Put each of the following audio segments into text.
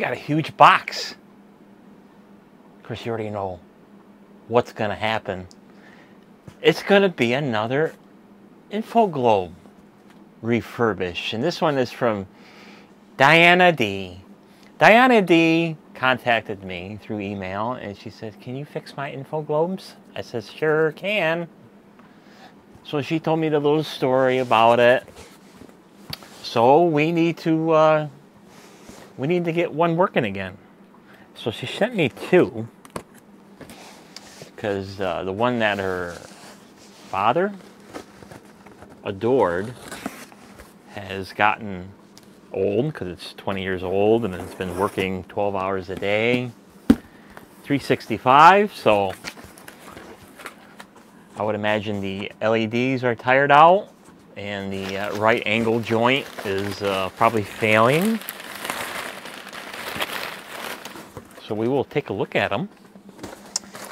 got a huge box. Of course, you already know what's going to happen. It's going to be another InfoGlobe refurbish. And this one is from Diana D. Diana D contacted me through email and she said, "Can you fix my InfoGlobes?" I said, "Sure can." So she told me the little story about it. So we need to get one working again. So she sent me two, because the one that her father adored has gotten old, because it's 20 years old and it's been working 12 hours a day, 365. So I would imagine the LEDs are tired out and the right angle joint is probably failing. So we will take a look at them.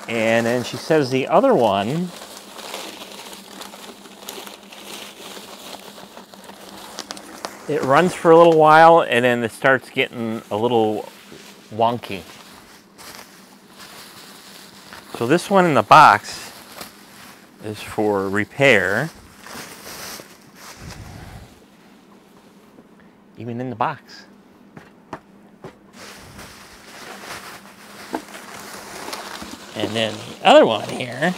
And then she says the other one it runs for a little while and then it starts getting a little wonky. So this one in the box is for repair. Even in the box. And then the other one here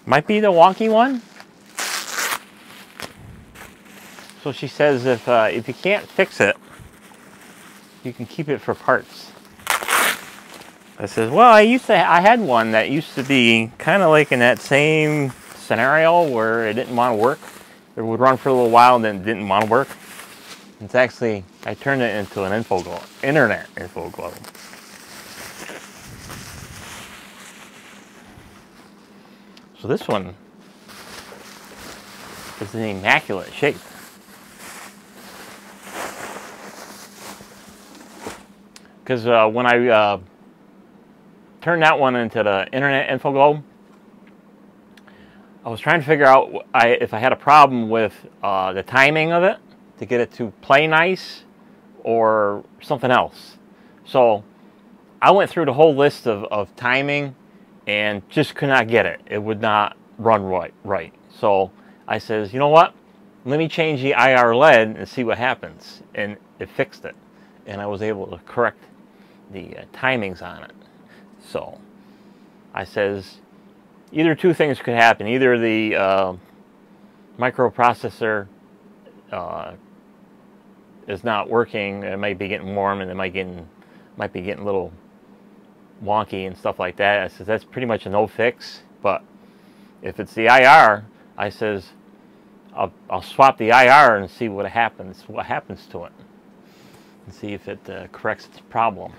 might be the wonky one. So she says if you can't fix it, you can keep it for parts. I says, well, I had one that used to be kind of like in that same scenario where it didn't want to work. It would run for a little while and then it didn't want to work. It's actually, I turned it into an InfoGlobe, Internet InfoGlobe. So this one is in immaculate shape. Because when I turned that one into the Internet InfoGlobe, I was trying to figure out if I had a problem with the timing of it to get it to play nice or something else. So I went through the whole list of timing and just could not get it. It would not run right. So I says, you know what? Let me change the IR LED and see what happens. And it fixed it. And I was able to correct the timings on it. So I says, either two things could happen. Either the microprocessor is not working. It might be getting warm, and it might be getting a little wonky and stuff like that. I says that's pretty much a no fix. But if it's the IR, I says I'll swap the IR and see what happens. What happens to it, and see if it corrects its problem.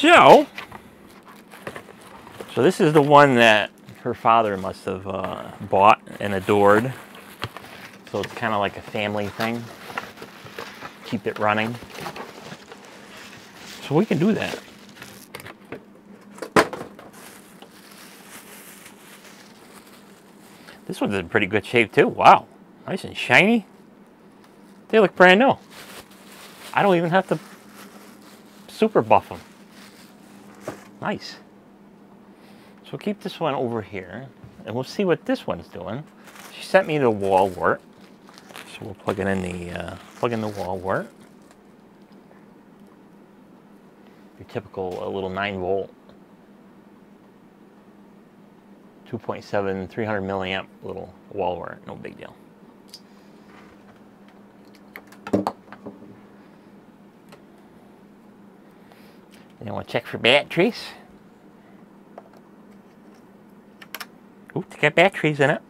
So this is the one that her father must have bought and adored. So it's kind of like a family thing. Keep it running. So we can do that. This one's in pretty good shape too. Wow. Nice and shiny. They look brand new. I don't even have to super buff them. Nice. So we'll keep this one over here, and we'll see what this one's doing. She sent me the wall wart, so we'll plug it in the wall wart. Your typical little 9-volt, 2.7, 300 milliamp little wall wart. No big deal. And we'll check for batteries. Ooh, it's got batteries in it.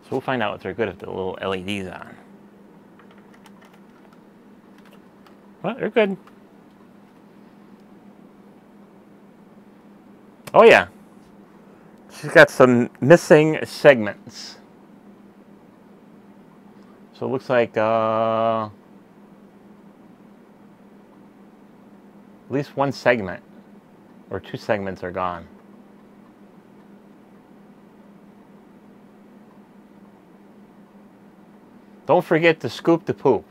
So we'll find out if they're good if the little LED's on. Well, they're good. Oh yeah. She's got some missing segments. So it looks like At least one segment or two segments are gone. Don't forget to scoop the poop.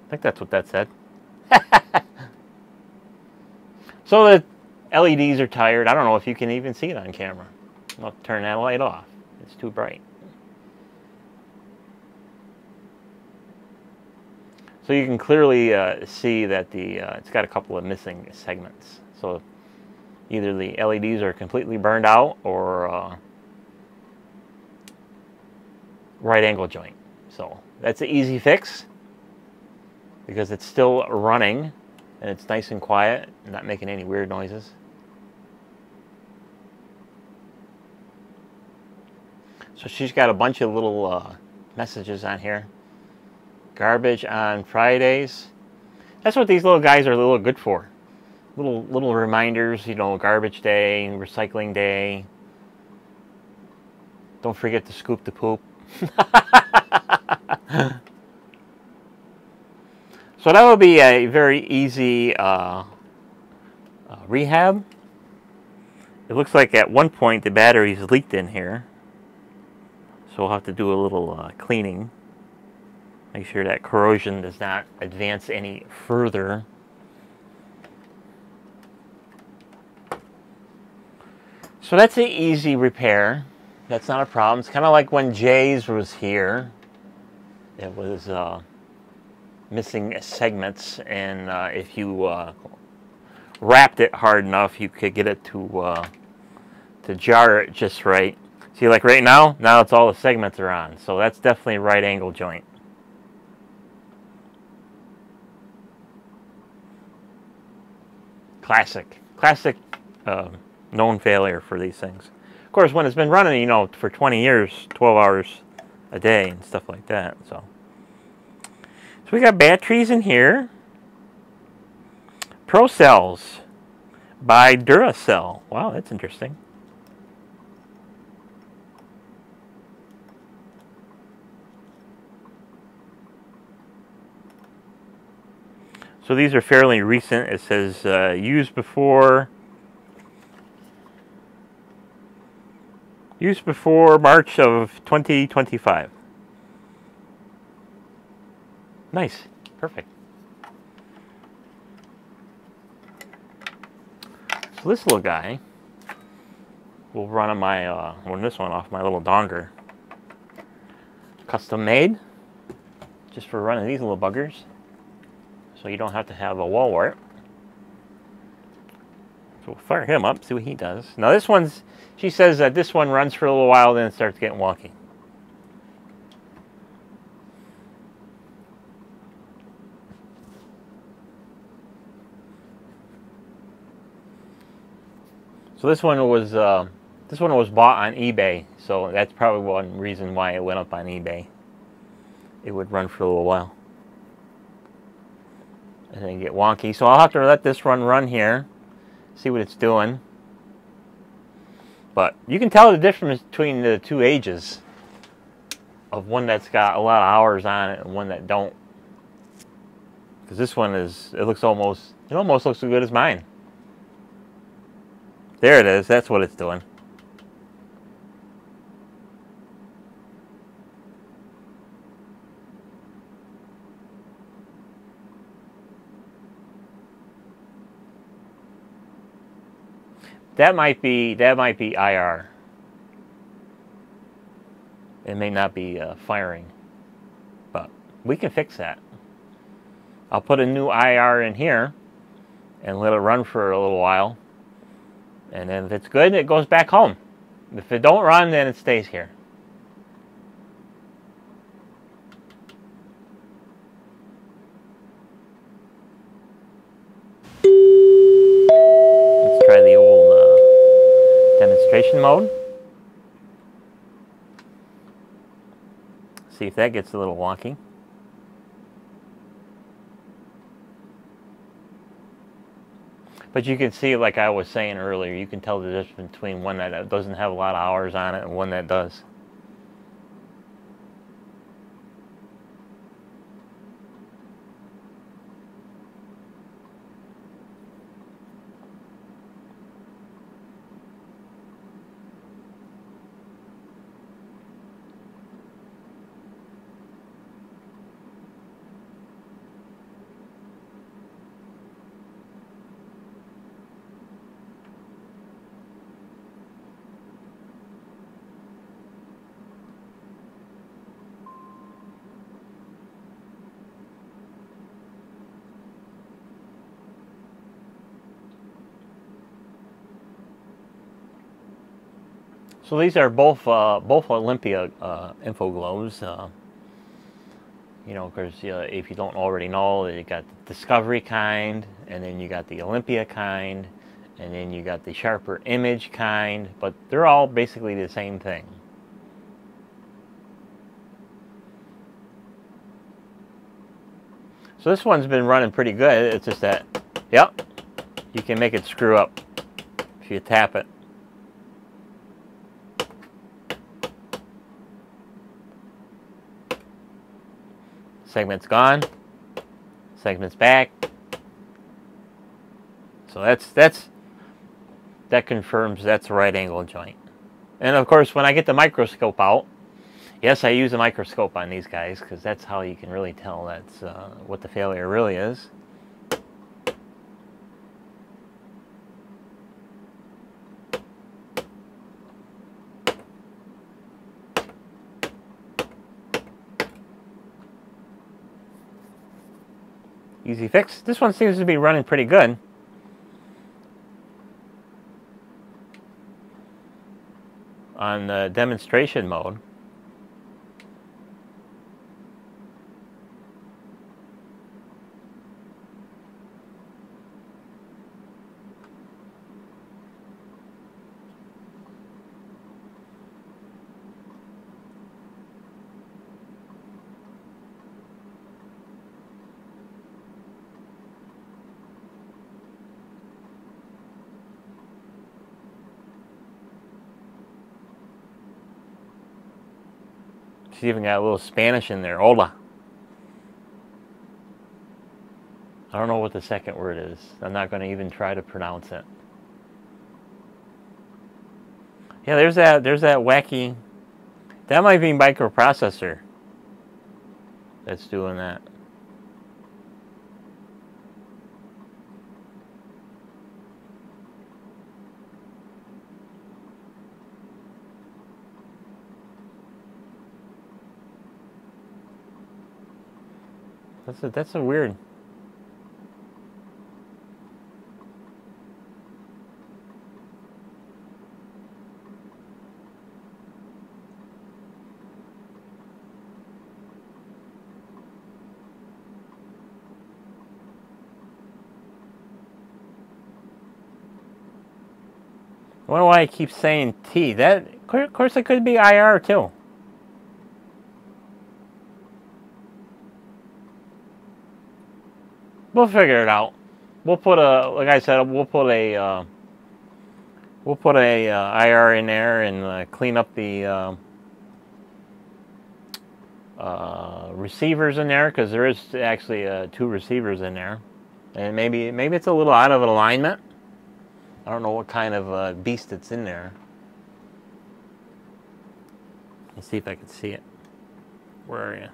I think that's what that said. So the LEDs are tired. I don't know if you can even see it on camera. I'll turn that light off. It's too bright. So you can clearly see that it's got a couple of missing segments. So either the LEDs are completely burned out or right angle joint. So that's an easy fix because it's still running and it's nice and quiet, not making any weird noises. So she's got a bunch of little messages on here. Garbage on Fridays. That's what these little guys are a little good for. Little reminders, you know, garbage day, recycling day. Don't forget to scoop the poop. So that would be a very easy rehab. It looks like at one point the batteries leaked in here. So we'll have to do a little cleaning. Make sure that corrosion does not advance any further. So that's an easy repair. That's not a problem. It's kind of like when Jay's was here. It was missing segments, and if you wrapped it hard enough, you could get it to jar it just right. See, like right now it's all the segments are on. So that's definitely a right angle joint. Classic known failure for these things. Of course, when it's been running, you know, for 20 years, 12 hours a day and stuff like that. So we got batteries in here. Pro Cells by Duracell. Wow, that's interesting. So these are fairly recent. It says used before March of 2025. Nice. Perfect. So this little guy will run on my run this one off my little donger. Custom made just for running these little buggers. So you don't have to have a wall wart. So we'll fire him up, see what he does. Now this one's, she says that this one runs for a little while, then it starts getting wonky. So this one was bought on eBay. So that's probably one reason why it went up on eBay. It would run for a little while. And then get wonky. So I'll have to let this run here, see what it's doing. But you can tell the difference between the two ages of one that's got a lot of hours on it and one that don't. Because this one it almost looks as good as mine. There it is. That's what it's doing. That might be IR. It may not be firing, but we can fix that. I'll put a new IR in here and let it run for a little while. And then if it's good, it goes back home. If it don't run, then it stays here. Let's try the old demonstration mode. See if that gets a little wonky. But you can see, like I was saying earlier, you can tell the difference between one that doesn't have a lot of hours on it and one that does. So these are both Olympia InfoGlobes. You know, because if you don't already know, you got the Discovery kind, and then you got the Olympia kind, and then you got the sharper image kind, but they're all basically the same thing. So this one's been running pretty good. It's just that, yep, you can make it screw up if you tap it. Segment's gone. Segment's back. So that confirms that's a right angle joint. And of course, when I get the microscope out, yes, I use a microscope on these guys because that's how you can really tell that's what the failure really is. Easy fix. This one seems to be running pretty good. On the demonstration mode. She's even got a little Spanish in there. Hola. I don't know what the second word is. I'm not going to even try to pronounce it. Yeah, there's that wacky. That might be microprocessor that's doing that. That's a weird. I wonder why I keep saying T. That, of course, it could be IR too. We'll figure it out. We'll put a, like I said, we'll put a IR in there and clean up the receivers in there, because there is actually 2 receivers in there, and maybe it's a little out of alignment. I don't know what kind of beast it's in there. Let's see if I can see it. Where are you?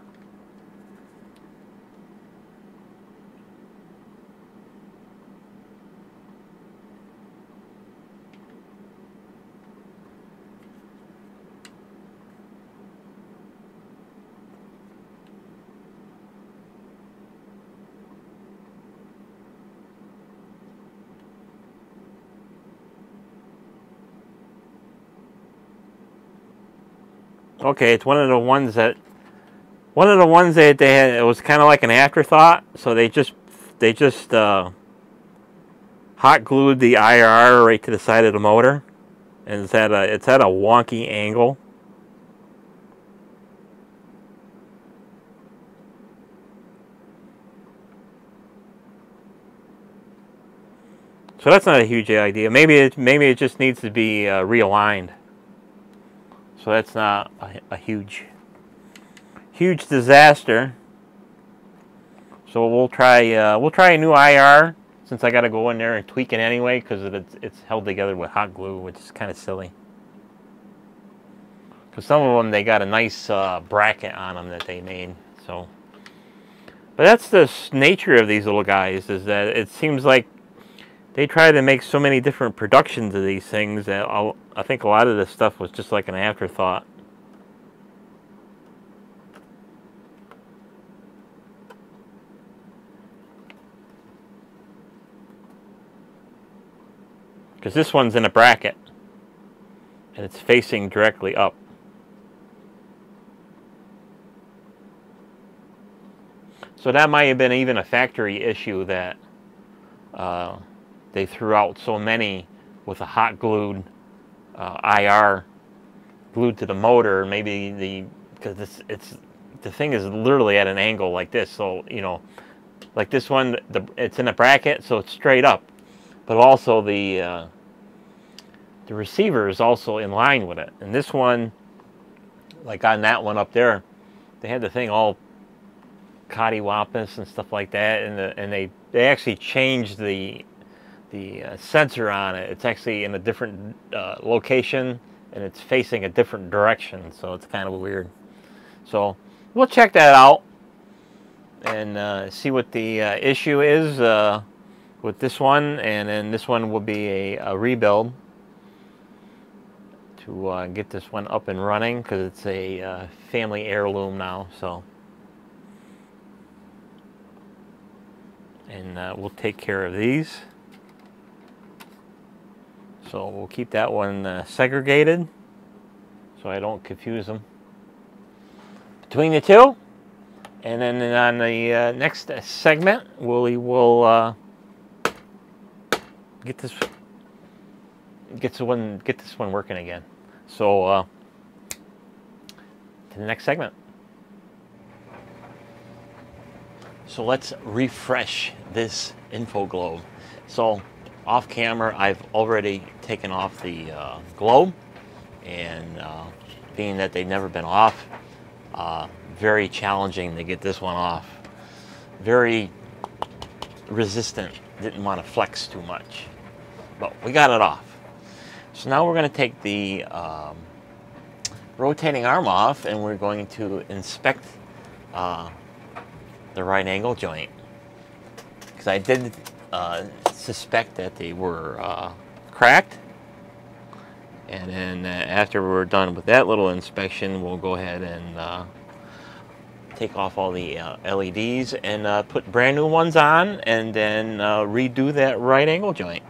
Okay, it's one of the ones that they had. It was kind of like an afterthought, so they just hot glued the IR right to the side of the motor, and it's at a wonky angle. So that's not a huge idea. Maybe it just needs to be realigned. So that's not a huge disaster. So we'll try a new IR, since I got to go in there and tweak it anyway, because it's held together with hot glue, which is kind of silly. Because some of them, they got a nice bracket on them that they made. So, but that's the nature of these little guys, is that it seems like they try to make so many different productions of these things that I think a lot of this stuff was just like an afterthought. Because this one's in a bracket. and it's facing directly up. So that might have been even a factory issue that they threw out so many with a hot glued IR glued to the motor. Maybe because the thing is literally at an angle like this. So you know, like this one, it's in a bracket, so it's straight up, but also the receiver is also in line with it. And this one, like on that one up there, they had the thing all cattywampus and stuff like that, and they actually changed the sensor on it. It's actually in a different location, and it's facing a different direction, so it's kind of weird. So we'll check that out and see what the issue is with this one, and then this one will be a rebuild to get this one up and running, because it's a family heirloom now. So, and we'll take care of these. So we'll keep that one segregated so I don't confuse them between the two. And then on the next segment, we will get this one working again. So to the next segment. So let's refresh this InfoGlobe. So off camera, I've already taken off the globe, and being that they've never been off, very challenging to get this one off. Very resistant, didn't want to flex too much, but we got it off. So now we're going to take the rotating arm off, and we're going to inspect the right angle joint, because I did suspect that they were cracked. And then after we're done with that little inspection, we'll go ahead and take off all the LEDs and put brand new ones on, and then redo that right angle joint.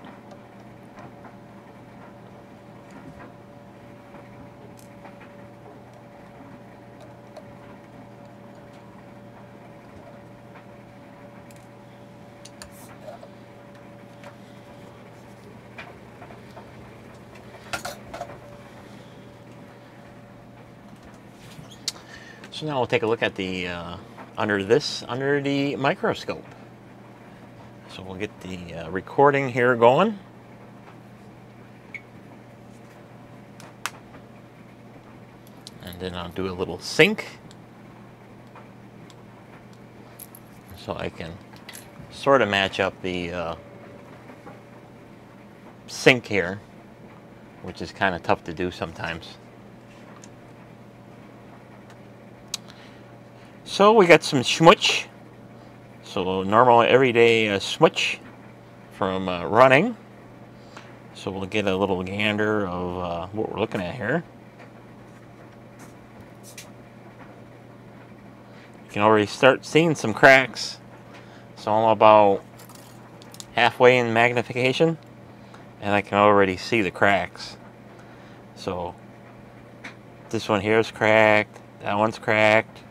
So now we'll take a look at the under the microscope. So we'll get the recording here going. And then I'll do a little sync, so I can sort of match up the sync here, which is kind of tough to do sometimes. So we got some smudge. So normal everyday smudge from running. So we'll get a little gander of what we're looking at here. You can already start seeing some cracks. So I'm about halfway in magnification, and I can already see the cracks. So this one here is cracked, that one's cracked,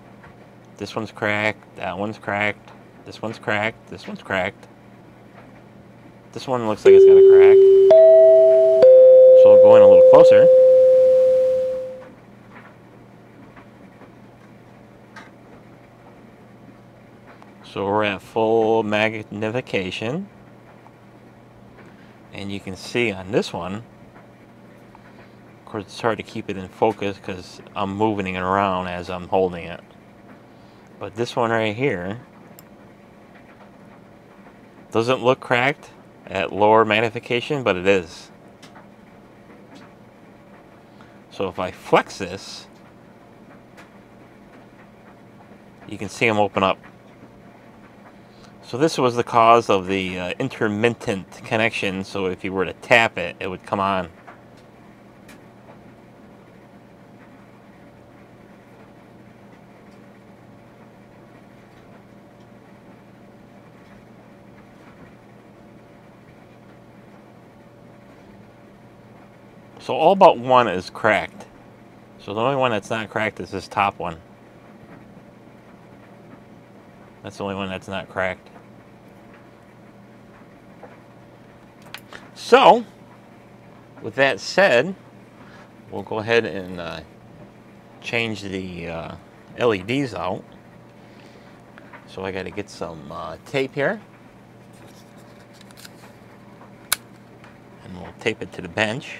this one's cracked, that one's cracked, this one's cracked, this one's cracked. This one looks like it's got a crack. So going a little closer. So we're at full magnification. And you can see on this one, of course it's hard to keep it in focus because I'm moving it around as I'm holding it. But this one right here doesn't look cracked at lower magnification, but it is. So if I flex this, you can see them open up. So this was the cause of the intermittent connection, so if you were to tap it, it would come on. So all but one is cracked. So the only one that's not cracked is this top one. That's the only one that's not cracked. So, with that said, we'll go ahead and change the LEDs out. So I got to get some tape here. And we'll tape it to the bench.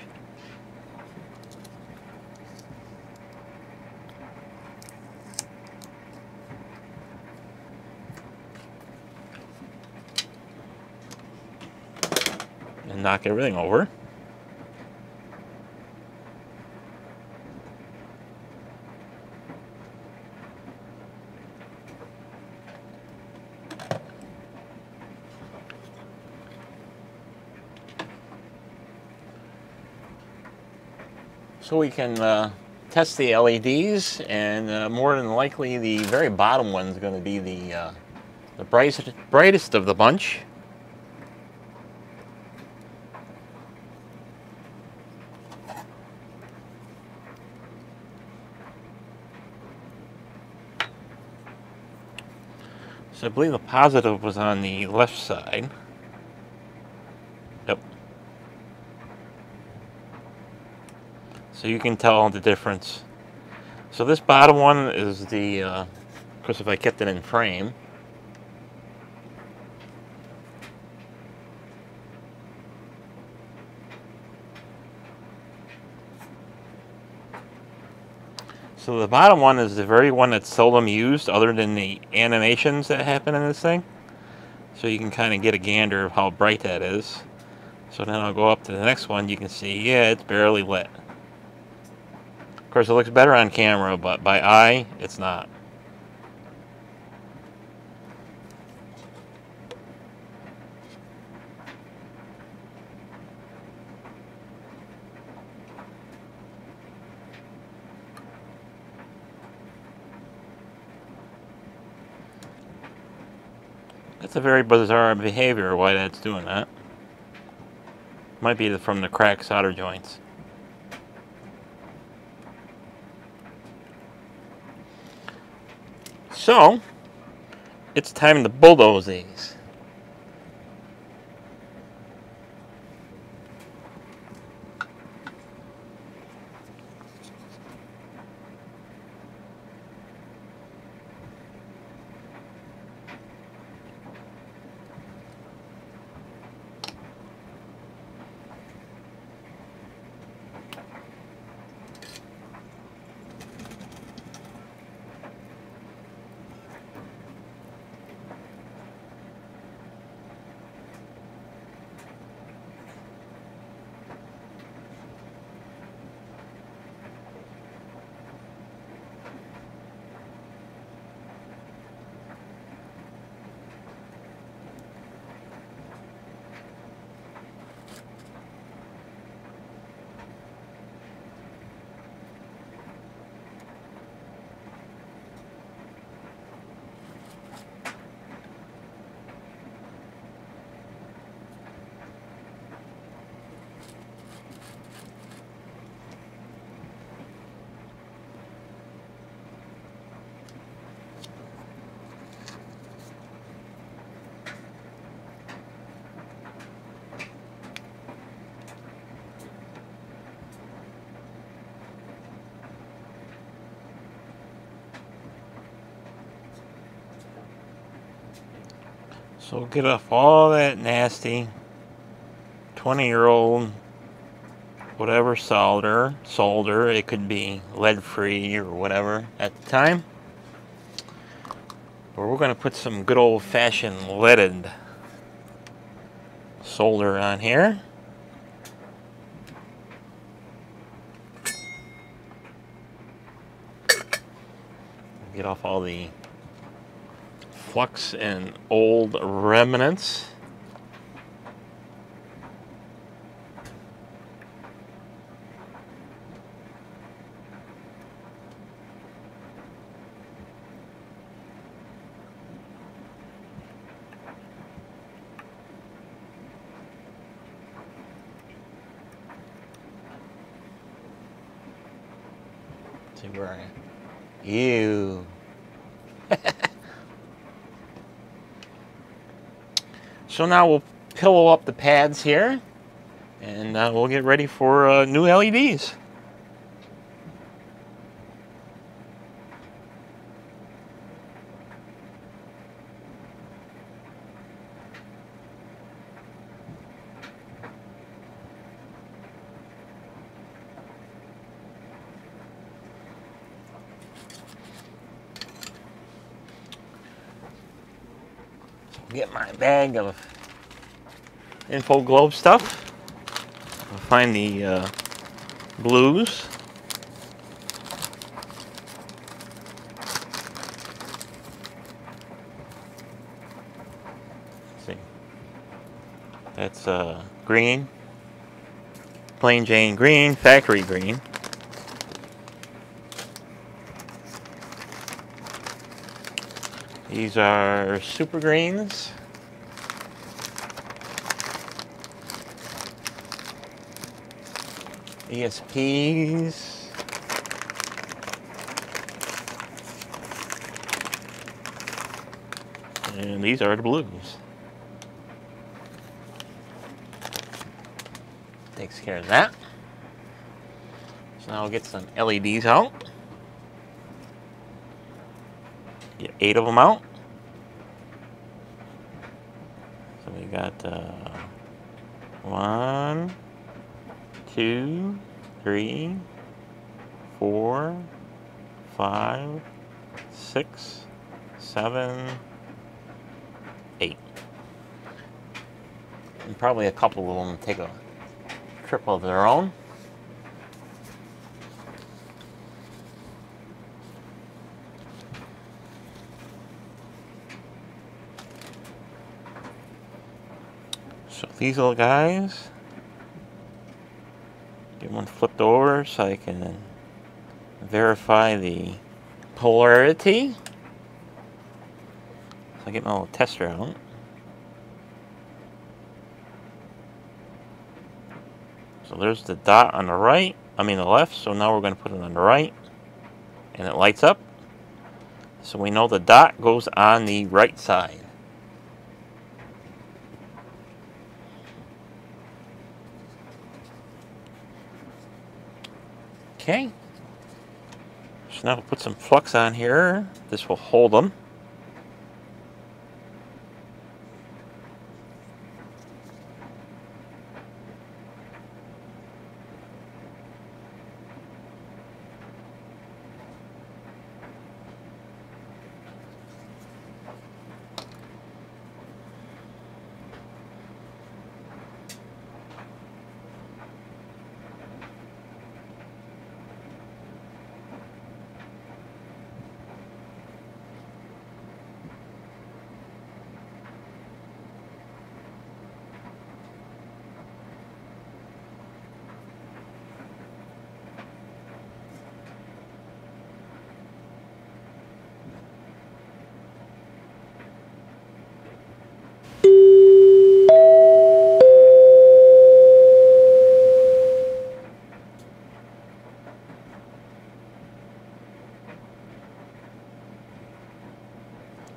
And knock everything over. So we can test the LEDs, and more than likely the very bottom one is going to be the brightest of the bunch. So I believe the positive was on the left side. Yep. So you can tell the difference. So this bottom one is the, of course if I kept it in frame. So the bottom one is the very one that's seldom used other than the animations that happen in this thing. So you can kind of get a gander of how bright that is. So then I'll go up to the next one. You can see, yeah, it's barely lit. Of course, it looks better on camera, but by eye, it's not. That's a very bizarre behavior, why that's doing that. Might be from the cracked solder joints. So, it's time to bulldoze these. So get off all that nasty 20-year-old whatever solder, it could be lead free or whatever at the time. But we're going to put some good old-fashioned leaded solder on here. Get off all the flux and old remnants. see, where are you? Ew. So now we'll pillow up the pads here, and we'll get ready for new LEDs. Get my bag of InfoGlobe stuff. I'll find the blues. Let's see. That's green. Plain Jane green, factory green. These are super greens. ESPs. And these are the blues. Takes care of that. So now we'll get some LEDs out. Get 8 of them out. So we got 1, 2, 3, 4, 5, 6, 7, 8. And probably a couple of them take a trip of their own. So these little guys, get one flipped over so I can verify the polarity. So I get my little tester out. So there's the dot on the right, the left, so now we're going to put it on the right, and it lights up. So we know the dot goes on the right side. Okay, so now we'll put some flux on here. This will hold them.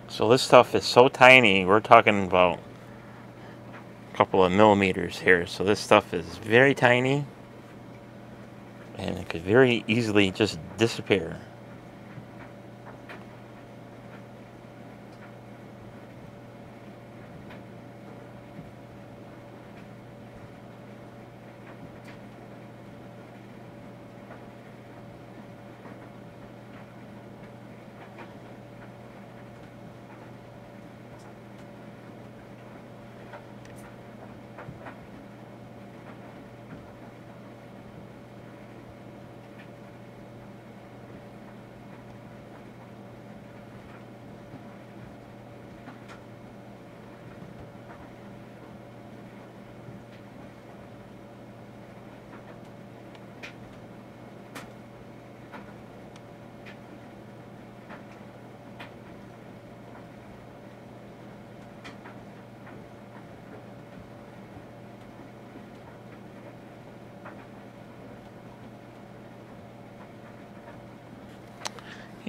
So this stuff is so tiny, we're talking about a couple of millimeters here. So this stuff is very tiny, and it could very easily just disappear.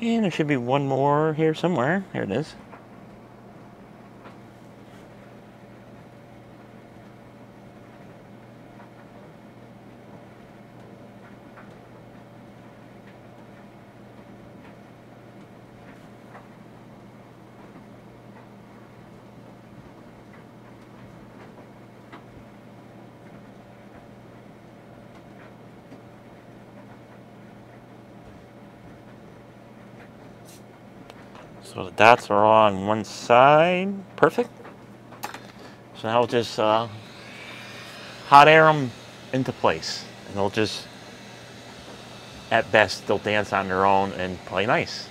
And there should be one more here somewhere. There it is. So the dots are all on one side. Perfect. So now we'll just hot air them into place. And they'll just, at best, they'll dance on their own and play nice.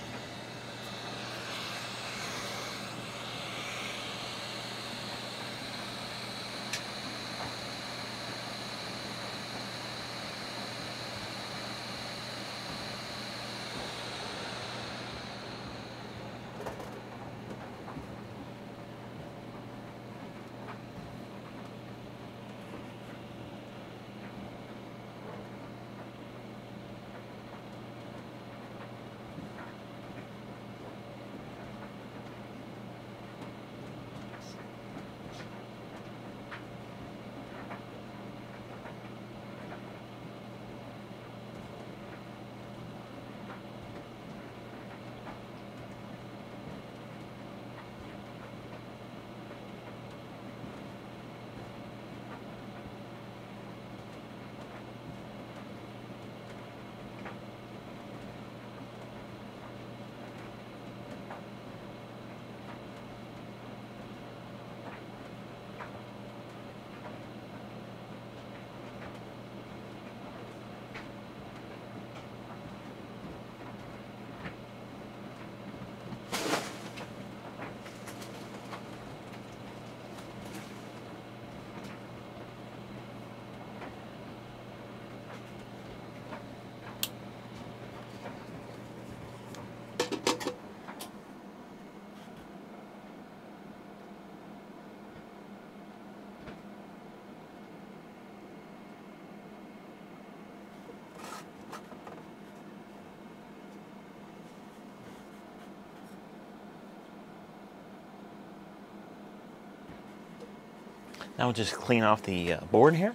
Now we'll just clean off the board here.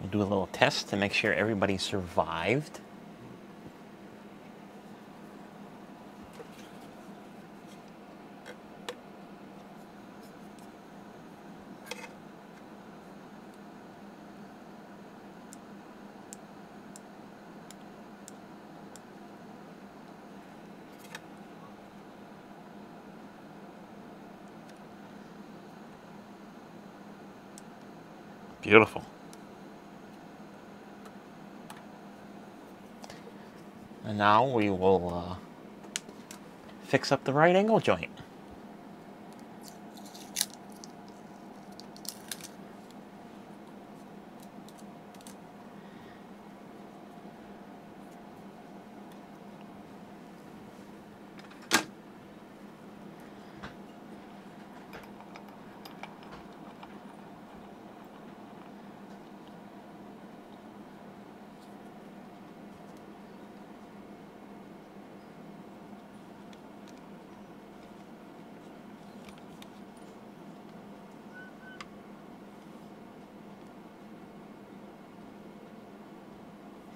We'll do a little test to make sure everybody survived. Beautiful. And now we will fix up the right angle joint.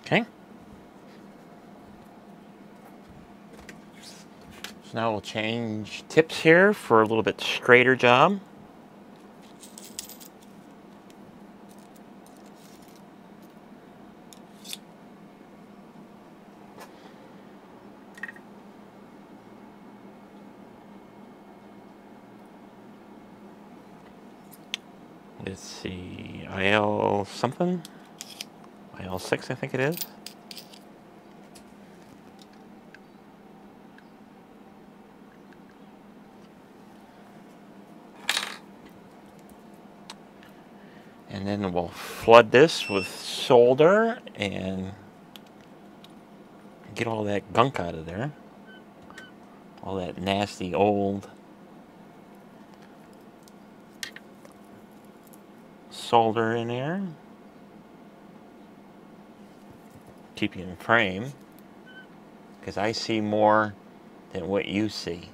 Okay. So now we'll change tips here for a little bit straighter job. let's see, IL something, IL6 I think it is. And then we'll flood this with solder and get all that gunk out of there. All that nasty old solder in there. Keep you in frame, because I see more than what you see.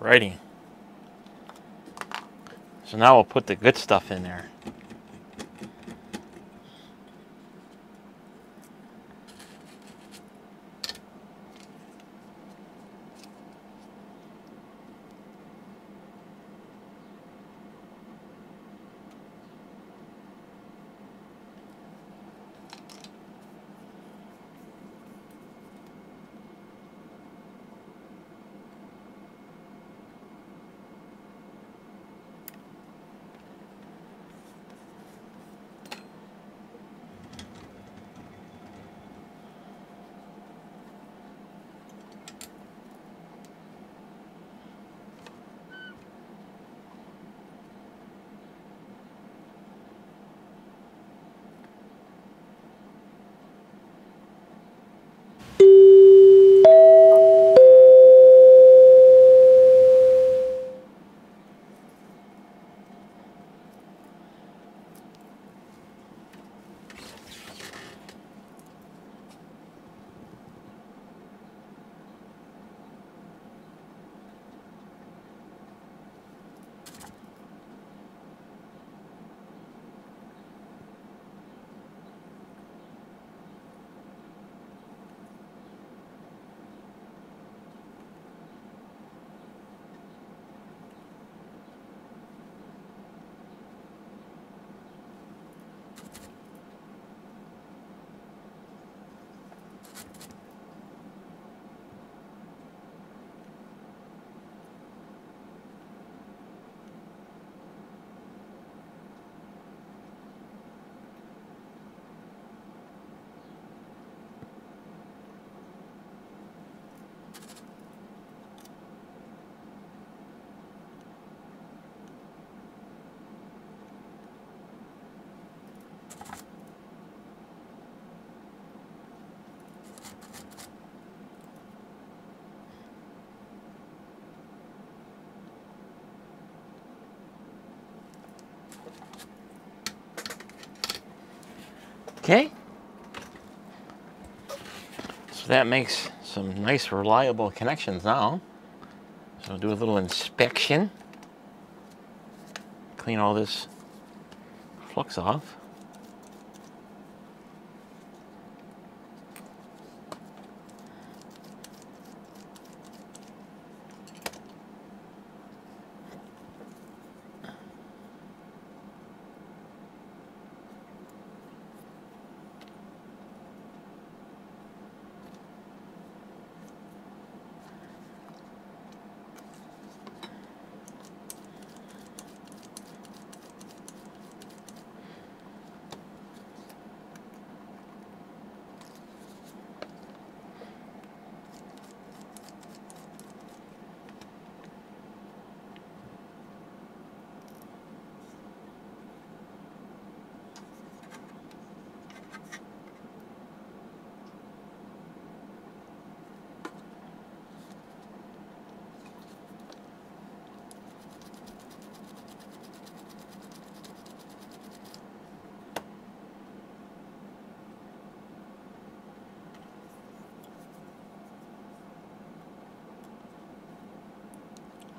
Alrighty. So now we'll put the good stuff in there. Okay. So that makes some nice reliable connections now. So I'll do a little inspection. Clean all this flux off.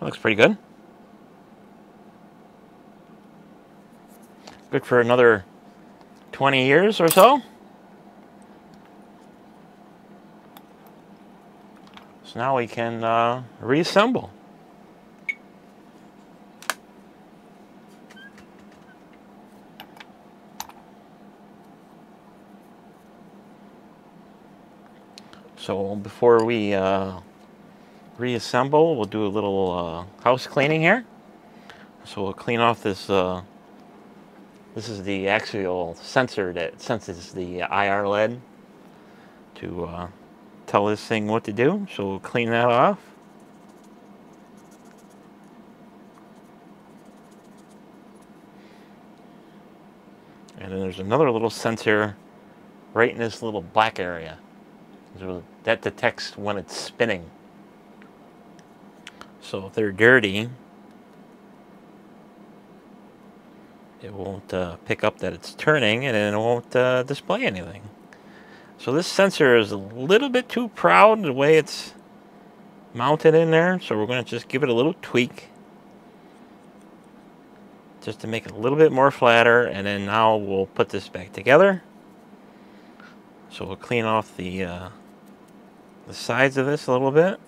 Looks pretty good. Good for another 20 years or so. So now we can reassemble. So before we reassemble, we'll do a little house cleaning here. So we'll clean off this. This is the axial sensor that senses the IR lead to tell this thing what to do. So we'll clean that off. And then there's another little sensor right in this little black area. So that detects when it's spinning. So if they're dirty, it won't pick up that it's turning, and then it won't display anything. So this sensor is a little bit too proud the way it's mounted in there, so we're going to just give it a little tweak just to make it a little bit more flatter, and then now we'll put this back together. So we'll clean off the sides of this a little bit.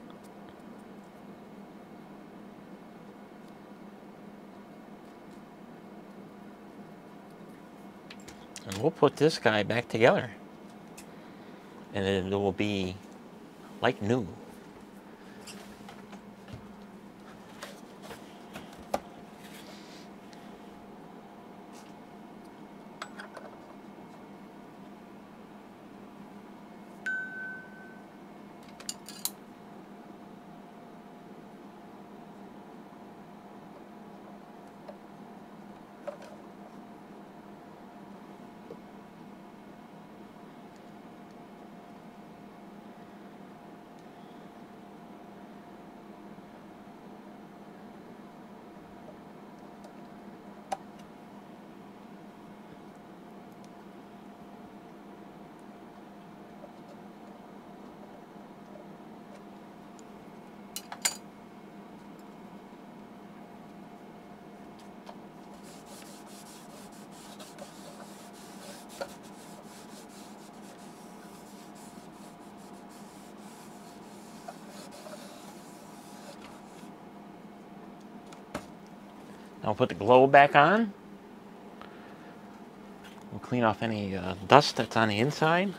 And we'll put this guy back together. And it will be like new. Now we'll put the globe back on. We'll clean off any dust that's on the inside.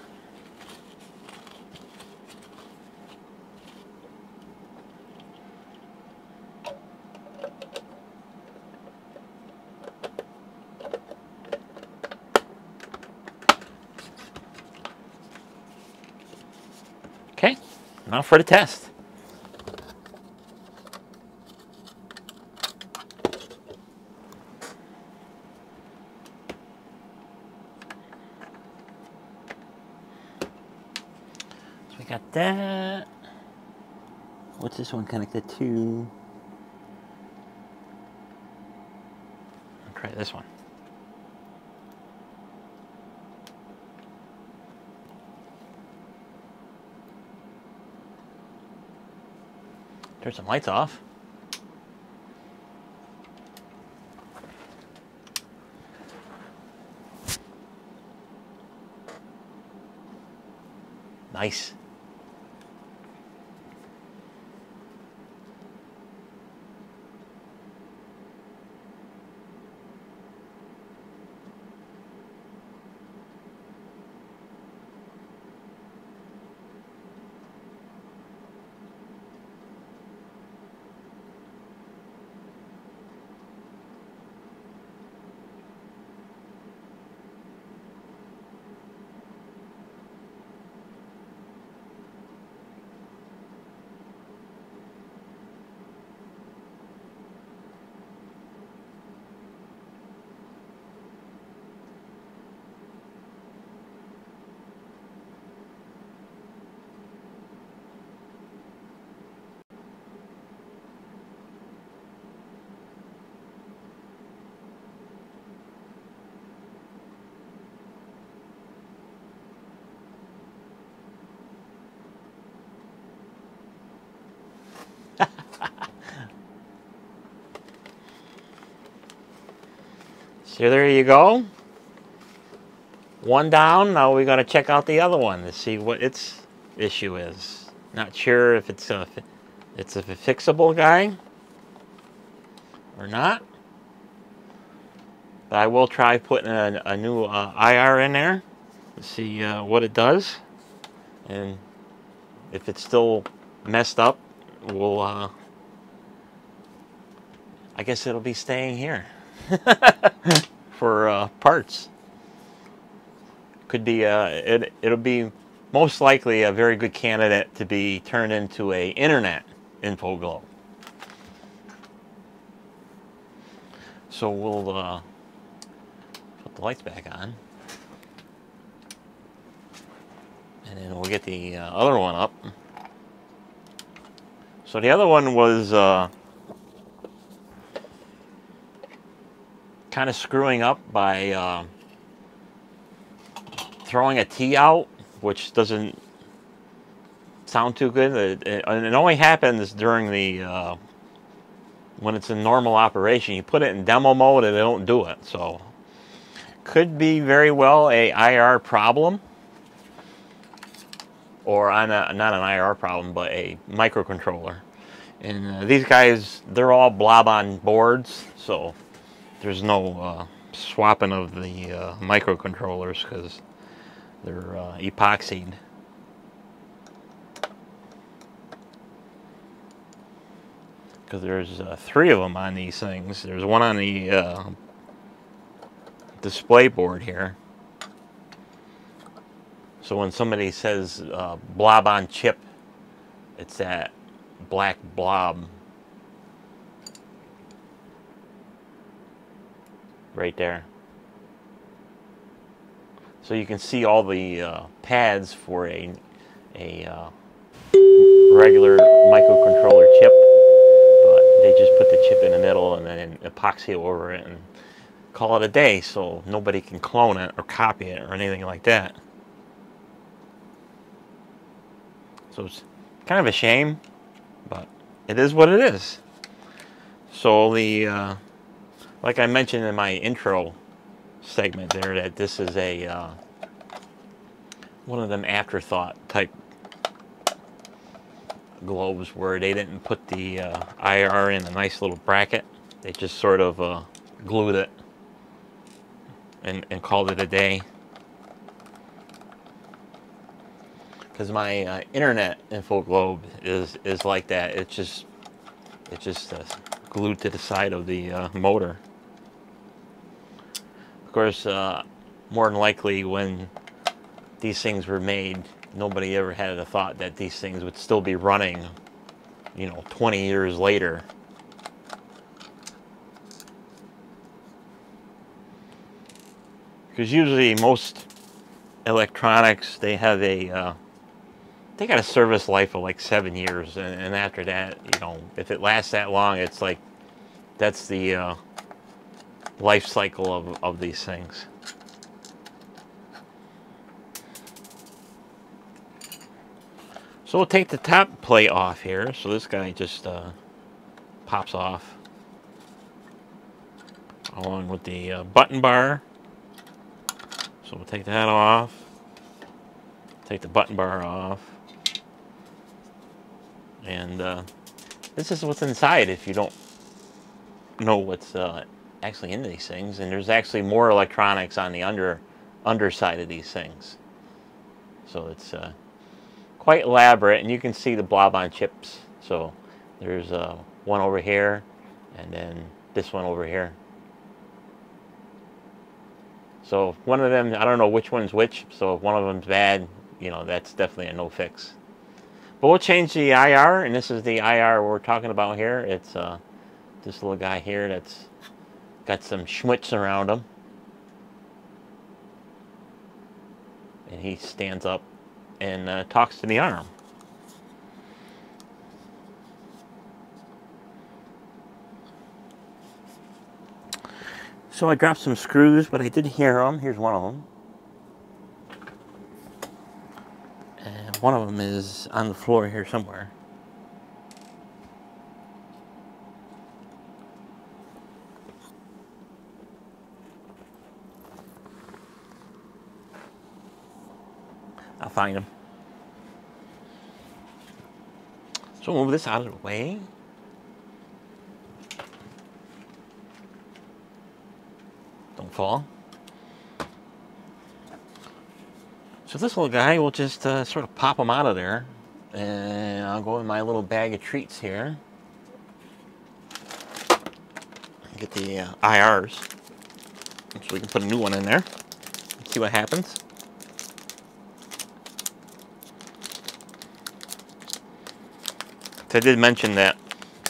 Okay, now for the test. So we got that. What's this one connected to? I'll try this one. Turn some lights off. Nice. So there you go. One down. Now we got to check out the other one to see what its issue is. Not sure if it's a fixable guy or not. But I will try putting a new IR in there to see what it does. And if it's still messed up, we'll I guess it'll be staying here. For parts. Could be it'll be most likely a very good candidate to be turned into a Internet InfoGlobe. So we'll put the lights back on, and then we'll get the other one up. So the other one was kind of screwing up by throwing a T out, which doesn't sound too good. It only happens during the when it's in normal operation. You put it in demo mode and they don't do it. So could be very well a IR problem, or not an IR problem, but a microcontroller. And these guys, they're all blob on boards, so there's no swapping of the microcontrollers because they're epoxied. Because there's 3 of them on these things. There's one on the display board here. So when somebody says blob on chip, it's that black blob right there. So you can see all the pads for a regular microcontroller chip, but they just put the chip in the middle and then epoxy over it and call it a day, so nobody can clone it or copy it or anything like that. So it's kind of a shame, but it is what it is. So the like I mentioned in my intro segment there, that this is a one of them afterthought type globes where they didn't put the IR in a nice little bracket. They just sort of glued it and called it a day. Because my Internet InfoGlobe is like that. It's just glued to the side of the motor. Of course, more than likely when these things were made, nobody ever had a thought that these things would still be running, you know, 20 years later. Because usually most electronics, they have a they got a service life of like 7 years, and after that, you know, if it lasts that long, it's like that's the life cycle of these things. So we'll take the top plate off here. So this guy just pops off along with the button bar. So we'll take that off. Take the button bar off. And this is what's inside if you don't know what's actually in these things. And there's actually more electronics on the underside of these things. So it's quite elaborate, and you can see the blob on chips. So there's one over here, and then this one over here. So if one of them, I don't know which one's which, so if one of them's bad, you know, that's definitely a no fix. But we'll change the IR, and this is the IR we're talking about here. It's this little guy here that's got some schmutz around him. And he stands up and talks to the arm. So I dropped some screws, but I did hear them. Here's one of them. And one of them is on the floor here somewhere. I'll find him. So we'll move this out of the way. Don't fall. So this little guy, we'll just sort of pop him out of there. And I'll go in my little bag of treats here. Get the IRs. So we can put a new one in there. See what happens. I did mention that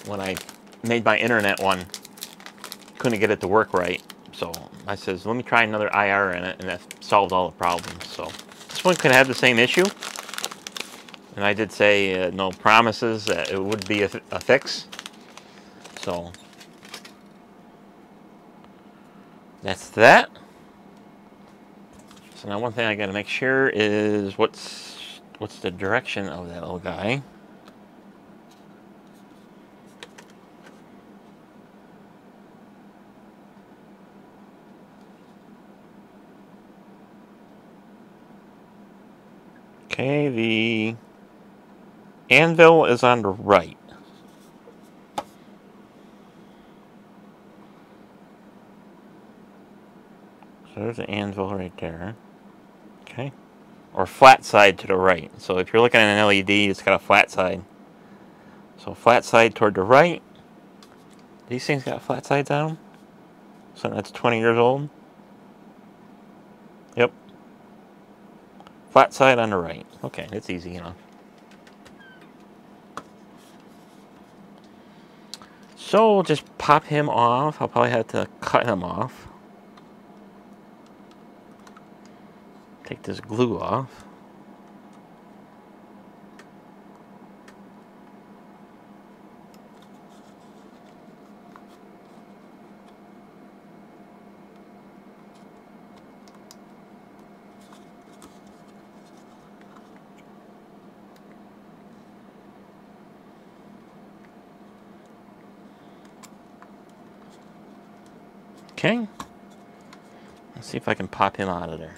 when I made my internet one, couldn't get it to work right. So I says, let me try another IR in it, and that solved all the problems. So this one could have the same issue. And I did say no promises that it would be a fix. So that's that. So now one thing I got to make sure is what's the direction of that little guy. Okay, the anvil is on the right. So there's the anvil right there. Okay. Or flat side to the right. So if you're looking at an LED, it's got a flat side. So flat side toward the right. These things got flat sides on them. So that's 20 years old. Yep. Flat side on the right. Okay, that's easy enough. So we'll just pop him off. I'll probably have to cut him off. Take this glue off. Okay. Let's see if I can pop him out of there.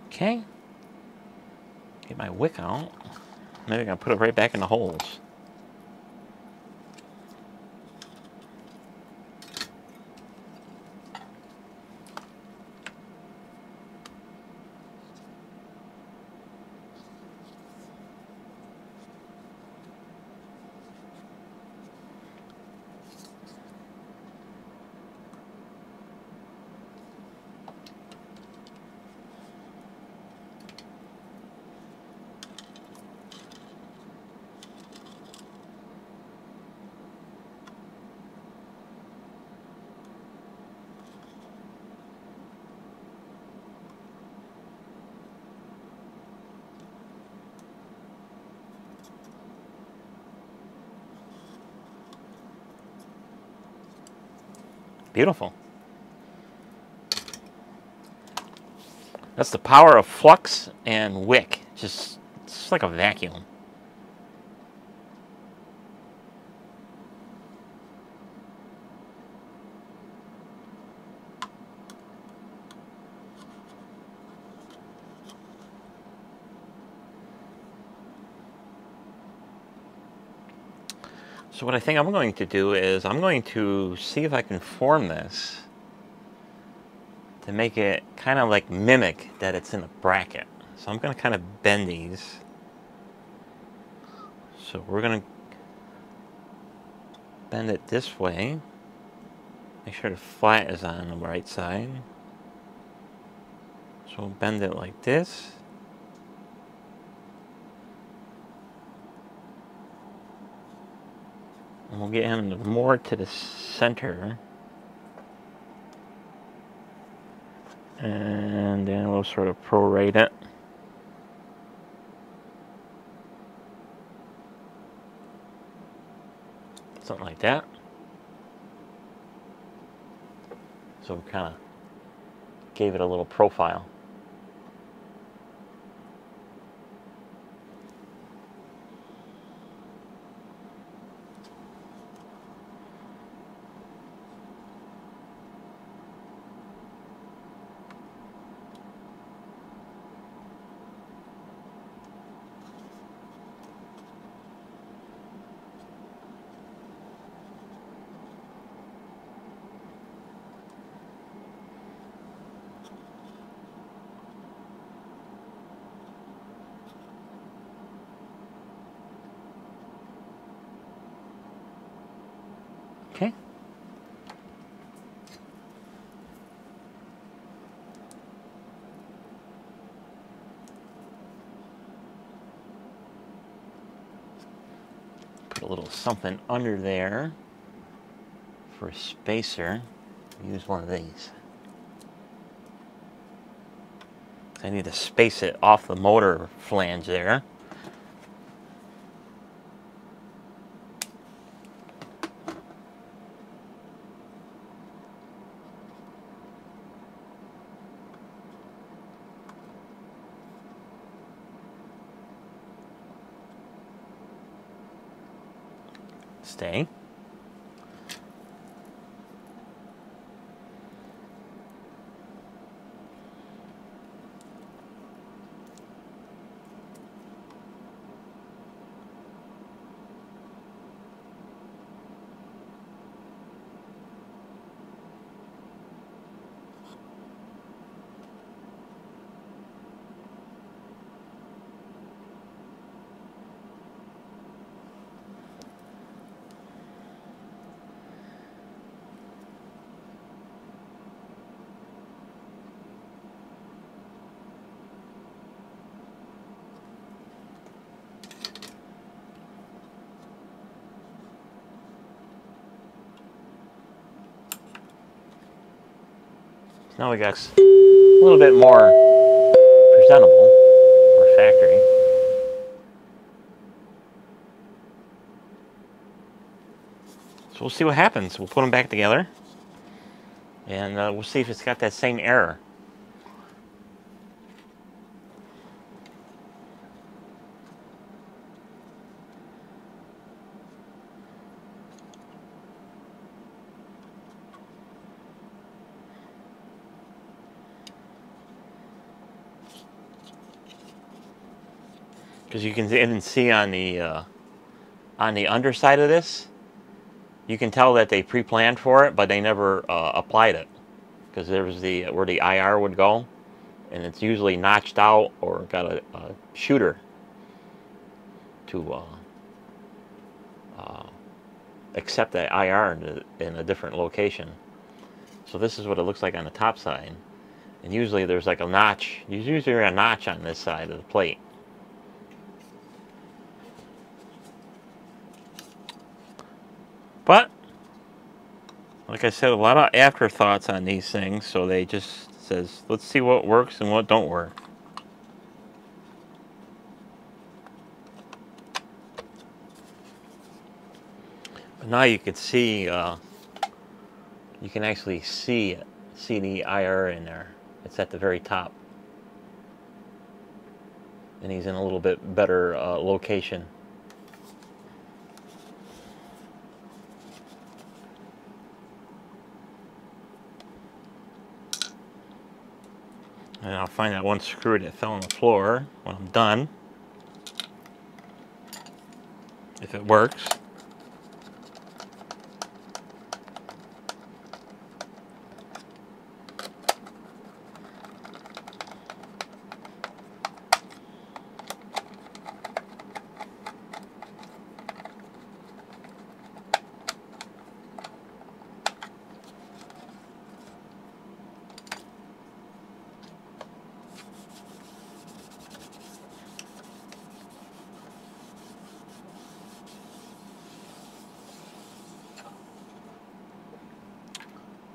Okay. Get my wick out. Maybe I can put it right back in the holes. Beautiful. That's the power of flux and wick. Just, it's like a vacuum. So what I think I'm going to do is I'm going to see if I can form this to make it kind of like mimic that it's in a bracket. So I'm going to kind of bend these. So we're going to bend it this way. Make sure the flat is on the right side. So we'll bend it like this. And we'll get him more to the center. And then we'll sort of prorate it. Something like that. So we kind of gave it a little profile. Okay. Put a little something under there for a spacer. Use one of these. I need to space it off the motor flange there. Stay. Now we got a little bit more presentable, or factory. So we'll see what happens. We'll put them back together, and we'll see if it's got that same error. Because you can even see on the underside of this, you can tell that they pre-planned for it, but they never applied it. Because there was where the IR would go, and it's usually notched out or got a shooter to accept that IR in a different location. So this is what it looks like on the top side. And usually there's like a notch. There's usually a notch on this side of the plate. But, like I said, a lot of afterthoughts on these things, so they just says, let's see what works and what don't work. But now you can see You can actually see it, see the IR in there. It's at the very top. And he's in a little bit better location. And I'll find that one screw that fell on the floor when I'm done. If it works.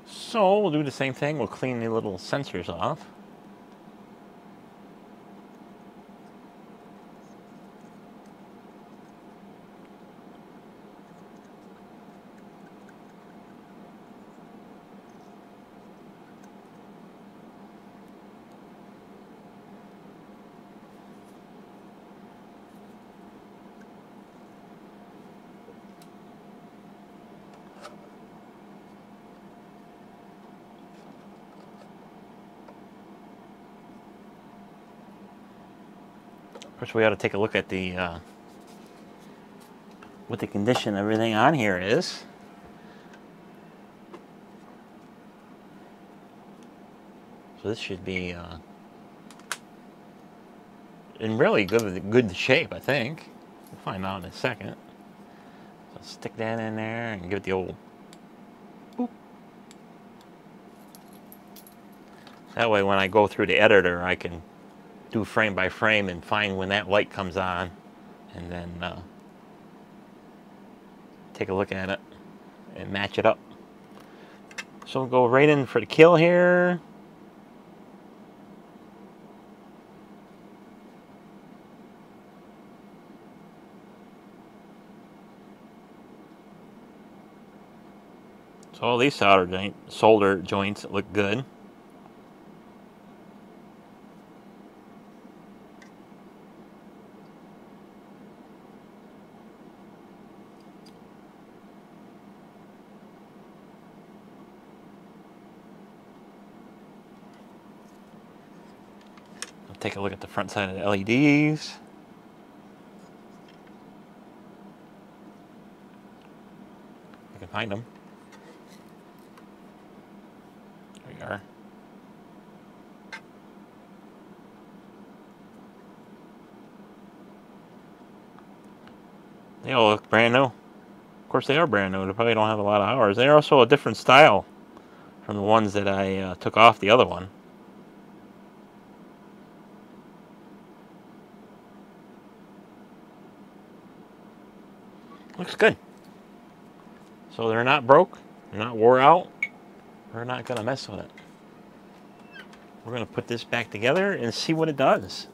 So we'll do the same thing. We'll clean the little sensors off. Of course, we ought to take a look at the what the condition of everything on here is. So this should be in really good shape, I think. We'll find out in a second. So stick that in there and give it the old boop. That way, when I go through the editor, I can do frame by frame and find when that light comes on, and then take a look at it and match it up. So we'll go right in for the kill here. So all these solder joints look good. Take a look at the front side of the LEDs. I can find them. There we are. They all look brand new. Of course, they are brand new. They probably don't have a lot of hours. They're also a different style from the ones that I took off the other one. Looks good. So they're not broke, they're not wore out. We're not going to mess with it. We're going to put this back together and see what it does.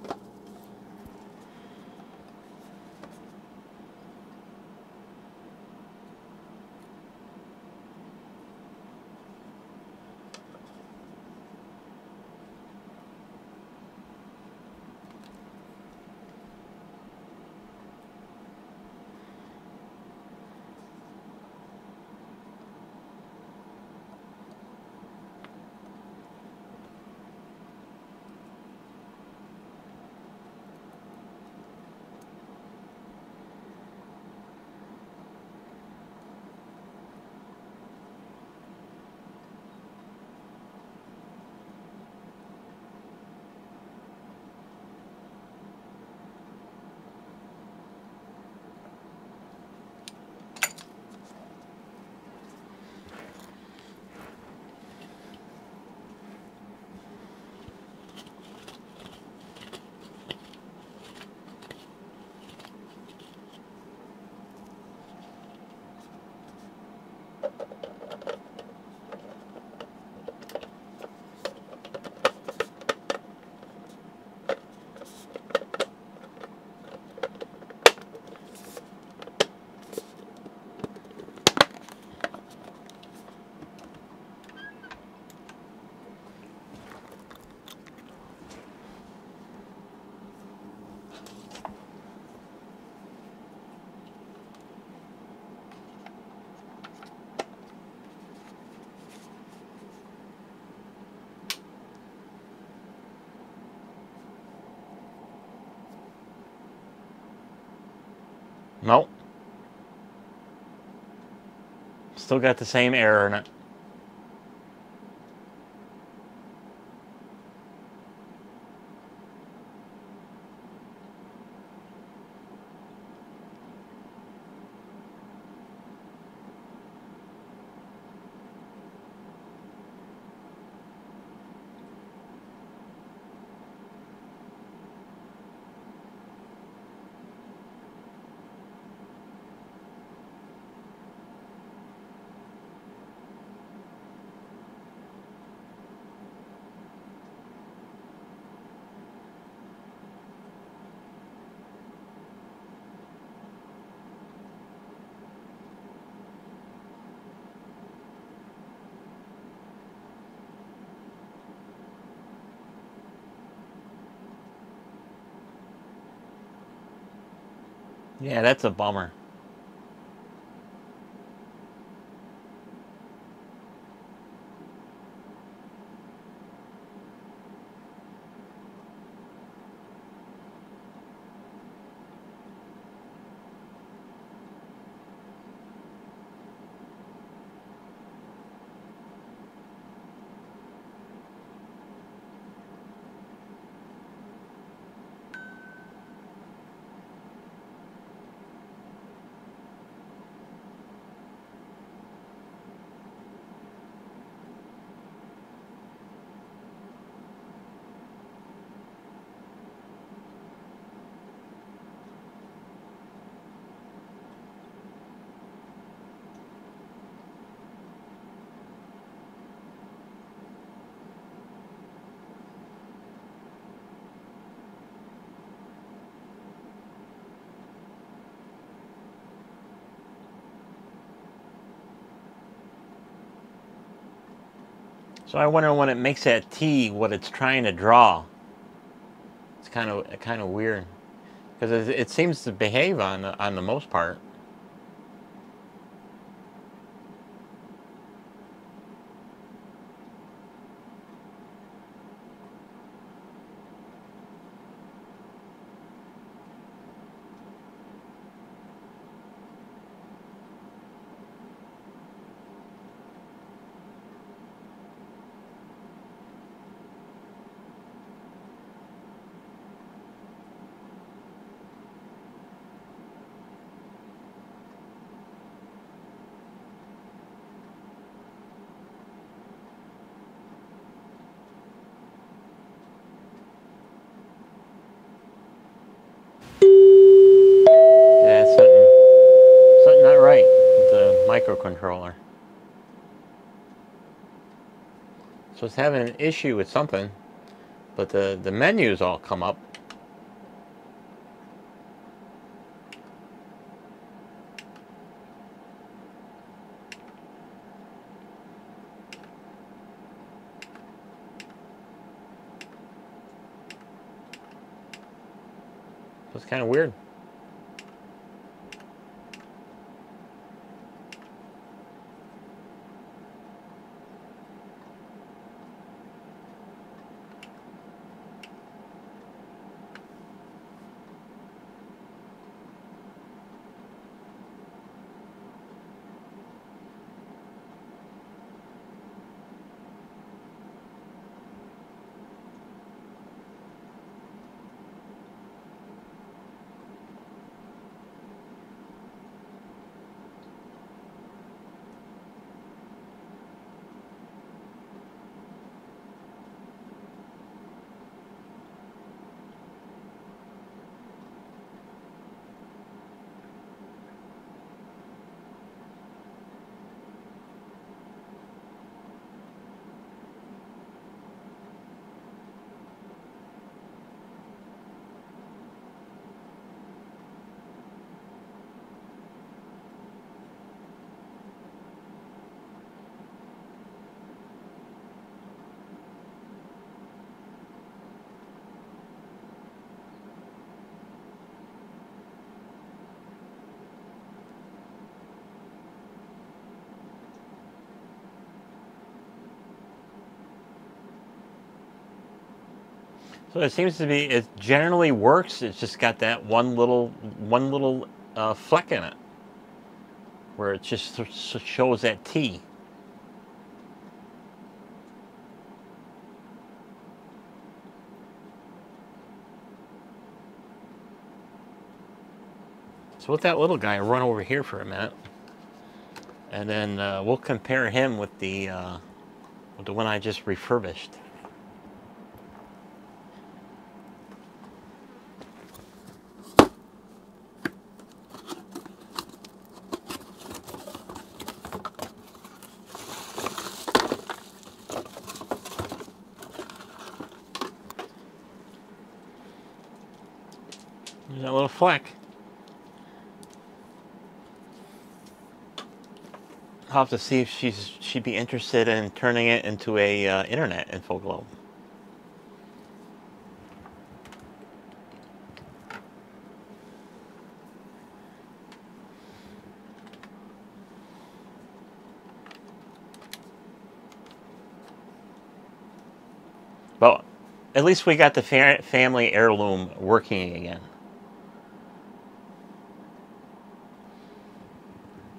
Nope. Still got the same error in it. Yeah, that's a bummer. So I wonder when it makes that T, what it's trying to draw. It's kind of weird, because it seems to behave on the most part. Yeah, it's something not right with the microcontroller. So it's having an issue with something, but the menus all come up. So it's kind of weird. So it seems to be, it generally works. It's just got that one little fleck in it, where it just shows that T. So with that little guy, I'll run over here for a minute, and then we'll compare him with the one I just refurbished. There's that little fleck. I'll have to see if she'd be interested in turning it into a Internet InfoGlobe. But at least we got the family heirloom working again.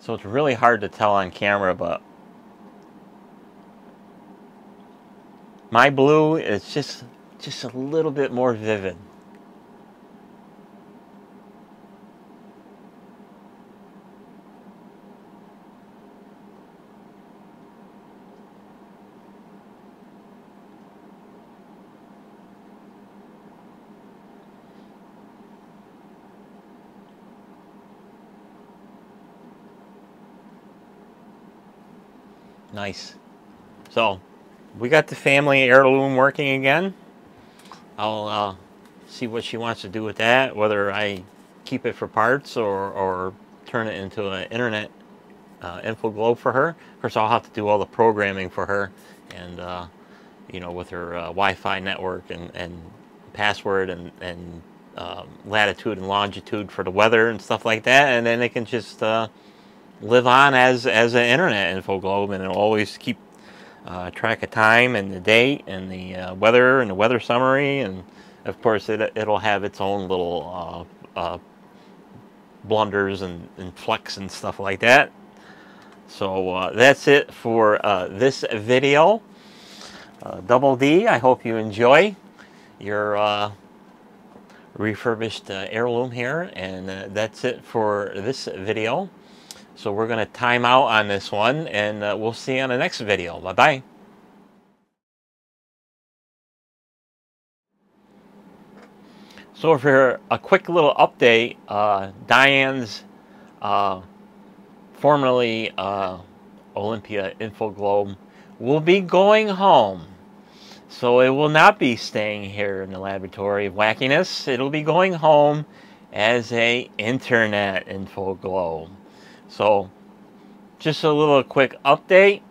So it's really hard to tell on camera, but my blue is just a little bit more vivid. Nice. So we got the family heirloom working again. I'll see what she wants to do with that, whether I keep it for parts or turn it into an Internet InfoGlobe for her. Of course, I'll have to do all the programming for her, and you know, with her Wi-Fi network and password and latitude and longitude for the weather and stuff like that, and then it can just live on as an Internet InfoGlobe, and it'll always keep track of time and the date and the weather and the weather summary, and of course it'll have its own little blunders and flecks and stuff like that. So that's it for this video. Double D, I hope you enjoy your refurbished heirloom here, and that's it for this video. So we're going to time out on this one, and we'll see you on the next video. Bye-bye. So for a quick little update, Diane's formerly Olympia InfoGlobe will be going home. So it will not be staying here in the laboratory of wackiness. It'll be going home as a Internet InfoGlobe. So just a little quick update.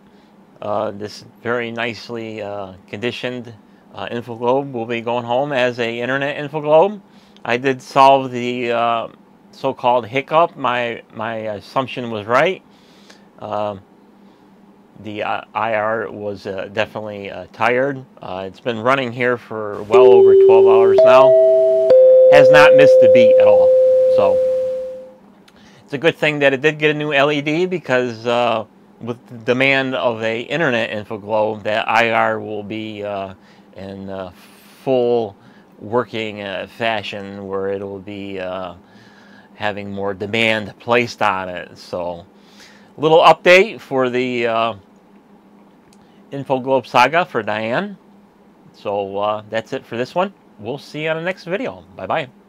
This very nicely conditioned InfoGlobe will be going home as a Internet InfoGlobe. I did solve the so-called hiccup. My assumption was right. The IR was definitely tired. It's been running here for well over 12 hours now. Has not missed a beat at all. So it's a good thing that it did get a new LED, because with the demand of a Internet InfoGlobe, that IR will be in full working fashion, where it will be having more demand placed on it. So a little update for the InfoGlobe saga for Diane. So that's it for this one. We'll see you on the next video. Bye-bye.